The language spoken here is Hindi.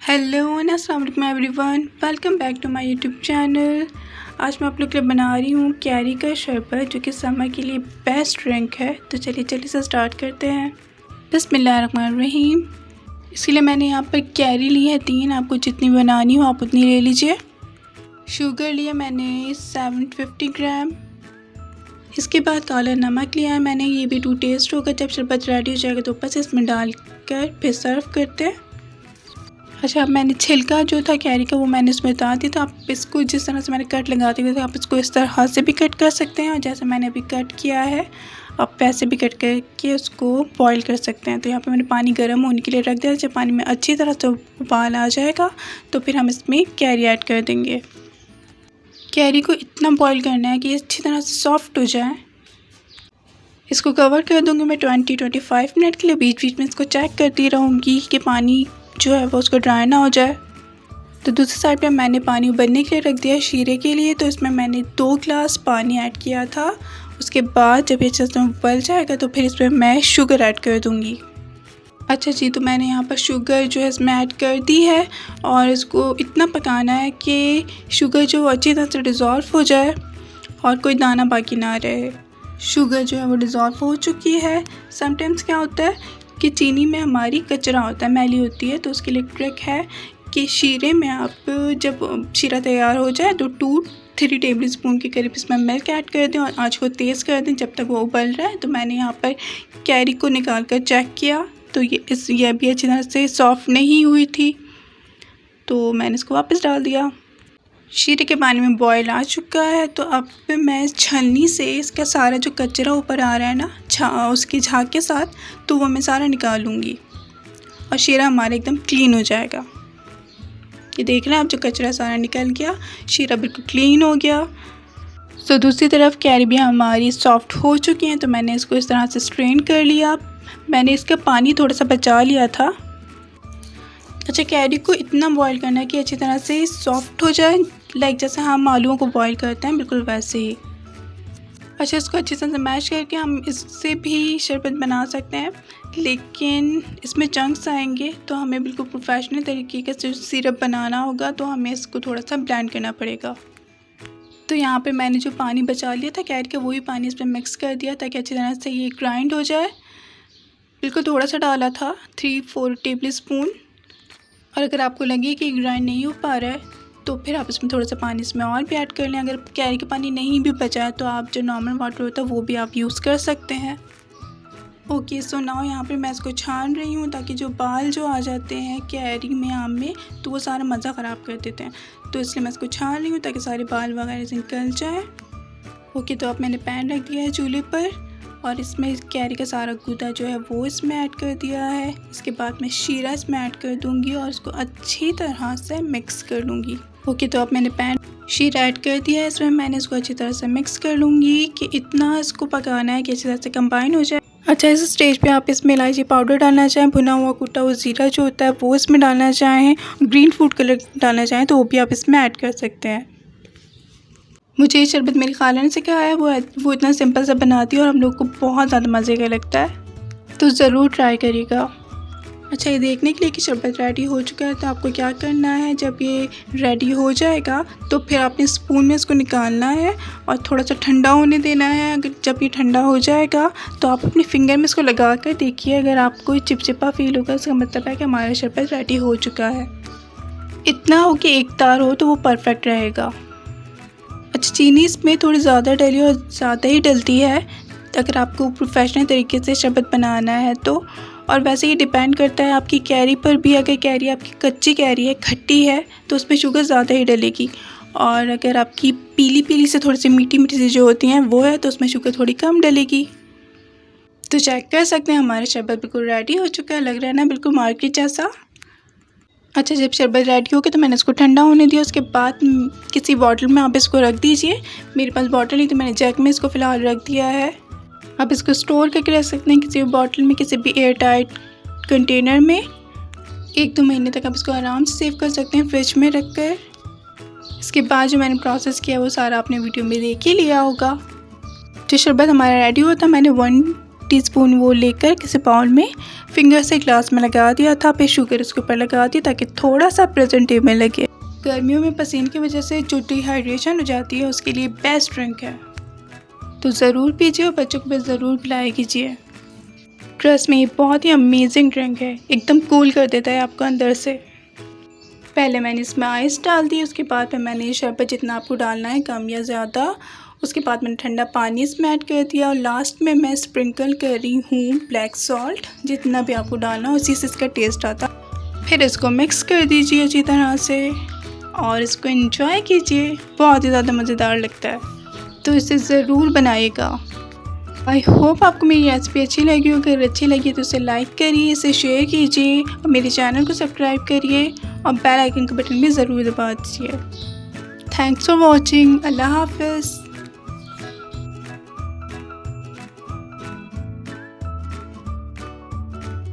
हेलो एंड अस्सलाम वालेकुम everyone, welcome back to my YouTube channel. आज मैं आप लोग के लिए बना रही हूँ कैरी का शरबत, जो कि समर के लिए बेस्ट ड्रिंक है। तो चलिए जल्दी से स्टार्ट करते हैं। बिस्मिल्लाहिर्रहमानिर्रहीम। इसके लिए मैंने यहाँ पर कैरी ली है 3, आपको जितनी बनानी हो आप उतनी ले लीजिए। शुगर लिया मैंने 750 ग्राम। इसके बाद काला नमक लिया है मैंने, ये भी टू टेस्ट होगा। जब शरबत रेडी हो जाएगा तो ऊपर से इसमें डालकर फिर सर्व करते हैं। अच्छा, अब मैंने छिलका जो था कैरी का वो मैंने इसमें उतार दिया। तो आप इसको जिस तरह से मैंने कट लगाते हुए तो आप इसको इस तरह से भी कट कर सकते हैं, और जैसे मैंने अभी कट किया है आप वैसे भी कट करके उसको बॉईल कर सकते हैं। तो यहाँ पे मैंने पानी गर्म होने के लिए रख दिया। जब पानी में अच्छी तरह से उबाल आ जाएगा तो फिर हम इसमें कैरी ऐड कर देंगे। कैरी को इतना बॉईल करना है कि अच्छी तरह से सॉफ्ट हो जाए। इसको कवर कर दूँगी मैं 20-25 मिनट के लिए। बीच बीच में इसको चेक करती रहूँगी कि पानी जो है वो उसको ड्राई ना हो जाए। तो दूसरी साइड पे मैंने पानी उबलने के लिए रख दिया शीरे के लिए। तो इसमें मैंने 2 ग्लास पानी ऐड किया था। उसके बाद जब ये अच्छे से उबल जाएगा तो फिर इसमें मैं शुगर ऐड कर दूँगी। अच्छा जी, तो मैंने यहाँ पर शुगर जो है इसमें ऐड कर दी है, और इसको इतना पकाना है कि शुगर जो अच्छी तरह से डिज़ोल्व हो जाए और कोई दाना बाकी ना रहे। शुगर जो है वो डिज़ोल्व हो चुकी है। समटाइम्स क्या होता है कि चीनी में हमारी कचरा होता है, मैली होती है। तो उसके लिए ट्रिक है कि शीरे में आप जब शीरा तैयार हो जाए तो 2-3 टेबल स्पून के करीब इसमें मिल्क ऐड कर दें और आँच को तेज़ कर दें जब तक वो उबल रहा है। तो मैंने यहाँ पर कैरी को निकाल कर चेक किया तो ये भी अच्छी तरह से सॉफ्ट नहीं हुई थी, तो मैंने इसको वापस डाल दिया। शीरे के पानी में बॉयल आ चुका है। तो अब मैं छलनी से इसका सारा जो कचरा ऊपर आ रहा है ना उसकी झाग के साथ, तो वो मैं सारा निकाल लूँगी और शीरा हमारा एकदम क्लीन हो जाएगा। ये देख रहे हैं आप, जो कचरा सारा निकल गया, शीरा बिल्कुल क्लीन हो गया। तो दूसरी तरफ कैरी भी हमारी सॉफ्ट हो चुकी हैं। तो मैंने इसको इस तरह से स्ट्रेन कर लिया। मैंने इसका पानी थोड़ा सा बचा लिया था। अच्छा, कैरी को इतना बॉईल करना है कि अच्छी तरह से सॉफ्ट हो जाए, लाइक जैसे हम आलूओं को बॉईल करते हैं बिल्कुल वैसे ही। अच्छा, इसको अच्छी तरह से मैश करके हम इससे भी शरबत बना सकते हैं, लेकिन इसमें चंक्स आएंगे तो हमें बिल्कुल प्रोफेशनल तरीके से सिरप बनाना होगा। तो हमें इसको थोड़ा सा ब्लेंड करना पड़ेगा। तो यहाँ पे मैंने जो पानी बचा लिया था कैरी का, वही पानी इसमें मिक्स कर दिया ताकि अच्छी तरह से ये ग्राइंड हो जाए। बिल्कुल थोड़ा सा डाला था, 3-4 टेबल स्पून। और अगर आपको लगे कि ग्राइंड नहीं हो पा रहा है तो फिर आप इसमें थोड़ा सा पानी इसमें और भी ऐड कर लें। अगर कैरी का पानी नहीं भी बचा है तो आप जो नॉर्मल वाटर होता है वो भी आप यूज़ कर सकते हैं। ओके, सो नाउ यहाँ पे मैं इसको छान रही हूँ ताकि जो बाल जो आ जाते हैं कैरी में, आम में, तो वो सारा मज़ा ख़राब कर देते हैं। तो इसलिए मैं इसको छान रही हूँ ताकि सारे बाल वगैरह से निकल जाए। ओके, तो अब मैंने पैन रख दिया है चूल्हे पर और इसमें कैरी का सारा गूदा जो है वो इसमें ऐड कर दिया है। इसके बाद मैं शीरा इसमें ऐड कर दूंगी और इसको अच्छी तरह से मिक्स कर लूँगी। ओके, तो अब मैंने शीरा ऐड कर दिया है इसमें। मैंने इसको अच्छी तरह से मिक्स कर लूँगी कि इतना इसको पकाना है कि अच्छी तरह से कंबाइन हो जाए। अच्छा, इस स्टेज पे आप इसमें इलायची पाउडर डालना चाहें, भुना हुआ कुटा हुआ ज़ीरा जो होता है वो इसमें डालना चाहें, ग्रीन फूड कलर डालना चाहें तो वो भी आप इसमें ऐड कर सकते हैं। मुझे ये शरबत मेरी खाला ने सिखाया है, वो इतना सिंपल सा बनाती है और हम लोग को बहुत ज़्यादा मज़े का लगता है। तो ज़रूर ट्राई करिएगा। अच्छा, ये देखने के लिए कि शरबत रेडी हो चुका है तो आपको क्या करना है, जब ये रेडी हो जाएगा तो फिर आपने स्पून में इसको निकालना है और थोड़ा सा ठंडा होने देना है। अगर जब ये ठंडा हो जाएगा तो आप अपने फिंगर में इसको लगा कर देखिए, अगर आपको चिपचिपा फील होगा इसका मतलब है कि हमारा शरबत रेडी हो चुका है। इतना हो कि एक तार हो तो वो परफेक्ट रहेगा। अच्छा, चीनी इसमें थोड़ी ज़्यादा डली और ज़्यादा ही डलती है अगर आपको प्रोफेशनल तरीके से शरबत बनाना है तो। और वैसे ही डिपेंड करता है आपकी कैरी पर भी। अगर कैरी आपकी कच्ची कैरी है, खट्टी है, तो उसमें शुगर ज़्यादा ही डलेगी, और अगर आपकी पीली पीली से थोड़ी सी मीठी मीठी सी जो होती हैं वो है तो उसमें शुगर थोड़ी कम डलेगी। तो चेक कर सकते हैं हमारा शरबत बिल्कुल रेडी हो चुका है। लग रहा है ना बिल्कुल मार्केट जैसा। अच्छा, जब शरबत रेडी हो गया तो मैंने इसको ठंडा होने दिया। उसके बाद किसी बॉटल में आप इसको रख दीजिए। मेरे पास बॉटल नहीं तो मैंने जग में इसको फ़िलहाल रख दिया है। आप इसको स्टोर करके रख सकते हैं किसी भी बॉटल में, किसी भी एयर टाइट कंटेनर में। 1-2 महीने तक आप इसको आराम से सेव कर सकते हैं फ्रिज में रख कर। इसके बाद जो मैंने प्रोसेस किया वो सारा आपने वीडियो में देख ही लिया होगा। जो शरबत हमारा रेडी हुआ था मैंने 1 टीस्पून वो लेकर किसी बाउल में फिंगर से ग्लास में लगा दिया था, फिर शुगर उसके ऊपर लगा दी ताकि थोड़ा सा प्रेजेंटेबल लगे। गर्मियों में पसीने की वजह से जो डिहाइड्रेशन हो जाती है उसके लिए बेस्ट ड्रिंक है, तो ज़रूर पीजिए और बच्चों को भी ज़रूर पिलाया कीजिए। ट्रस्ट में ये बहुत ही अमेजिंग ड्रिंक है, एकदम कूल कर देता है आपको अंदर से। पहले मैंने इसमें आइस डाल दी, उसके बाद में मैंने शरबत जितना आपको डालना है कम या ज़्यादा, उसके बाद मैंने ठंडा पानी इसमें ऐड कर दिया और लास्ट में मैं स्प्रिंकल कर रही हूँ ब्लैक सॉल्ट, जितना भी आपको डालना उसी से इसका टेस्ट आता। फिर इसको मिक्स कर दीजिए अच्छी तरह से और इसको एंजॉय कीजिए, बहुत ही ज़्यादा मज़ेदार लगता है, तो इसे ज़रूर बनाइएगा। आई होप आपको मेरी रेसिपी अच्छी लगी हो। अगर अच्छी लगी तो इसे लाइक करिए, इसे शेयर कीजिए और मेरे चैनल को सब्सक्राइब करिए और बेल आइकन का बटन भी ज़रूर दबा दीजिए। Thanks for watching. अल्लाह हाफ़िज़।